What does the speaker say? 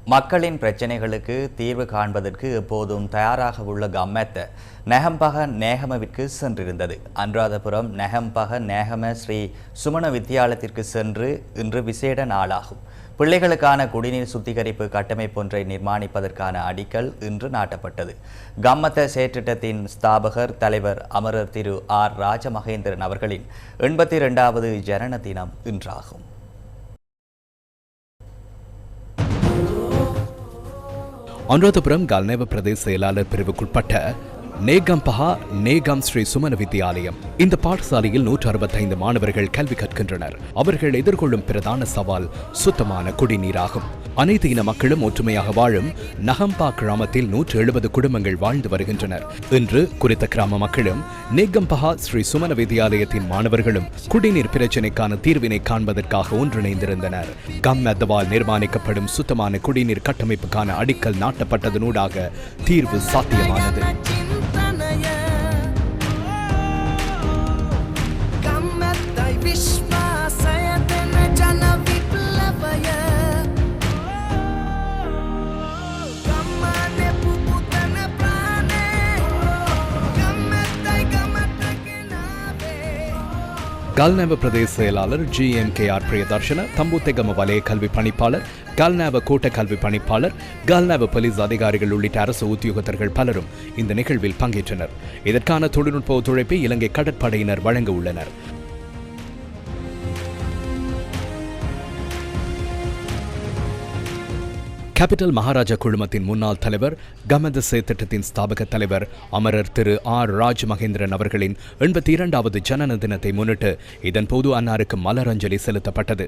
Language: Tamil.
மக்களின் பிரச்சினைகளுக்கு தீர்வு காண்பதற்கு எப்போதும் தயாராக உள்ள கம்மத்த நெஹம்பக நேகமவிற்கு சென்றிருந்தது. அனுராதபுரம் நெஹம்பக நேகம ஸ்ரீ சுமண வித்தியாலயத்திற்கு சென்று இன்று விசேட நாளாகும். பிள்ளைகளுக்கான குடிநீர் சுத்திகரிப்பு கட்டமைப்பொன்றை நிர்மாணிப்பதற்கான அடிக்கல் இன்று நாட்டப்பட்டது. கம்மத்த செயற்றிட்டத்தின் ஸ்தாபகர் தலைவர் அமரர் திரு ஆர் ராஜமகேந்திரன் அவர்களின் 82வது ஜனன தினம் இன்றாகும். அனுராதபுரம் கல்நேவ பிரதேச செயலாளர் பிரிவுக்குட்பட்ட நேகம்பஹா நேகம் ஸ்ரீ சுமண வித்தியாலயம். இந்த பாடசாலையில் 165 மாணவர்கள் கல்வி கற்கின்றனர். அவர்கள் எதிர்கொள்ளும் பிரதான சவால் சுத்தமான குடிநீராகும். அனைத்து இன மக்களும் ஒற்றுமையாக வாழும் நகம்பா கிராமத்தில் 170 குடும்பங்கள் வாழ்ந்து வருகின்றனர். இன்று குறித்த கிராம மக்களும் நேகம்பஹா ஸ்ரீ சுமண வித்தியாலயத்தின் மாணவர்களும் குடிநீர் பிரச்சினைக்கான தீர்வினை காண்பதற்காக ஒன்றிணைந்திருந்தனர். கம்மத்தவால் நிர்மாணிக்கப்படும் சுத்தமான குடிநீர் கட்டமைப்புக்கான அடிக்கல் நாட்டப்பட்டதனூடாக தீர்வு சாத்தியமானது. கல்நேவ பிரதேச செயலாளர் GMKR பிரியதர்ஷன, தம்புத்தெகம வலய கல்வி பணிப்பாளர், கல்நேவ கூட்ட கல்வி பணிப்பாளர், கல்நேவ போலீஸ் அதிகாரிகள் உள்ளிட்ட அரசு உத்தியோகத்தர்கள் பலரும் இந்த நிகழ்வில் பங்கேற்றனர். இதற்கான தொழில்நுட்ப ஒத்துழைப்பை இலங்கை கடற்படையினர் வழங்க உள்ளனர். கேபிட்டல் மகாராஜா குழுமத்தின் முன்னாள் தலைவர், கமத திட்டத்தின் ஸ்தாபக தலைவர் அமரர் திரு ஆர் ராஜ் மகேந்திரன் அவர்களின் 82வது ஜனன தினத்தை முன்னிட்டு இதன்போது அன்னாருக்கு மலரஞ்சலி செலுத்தப்பட்டது.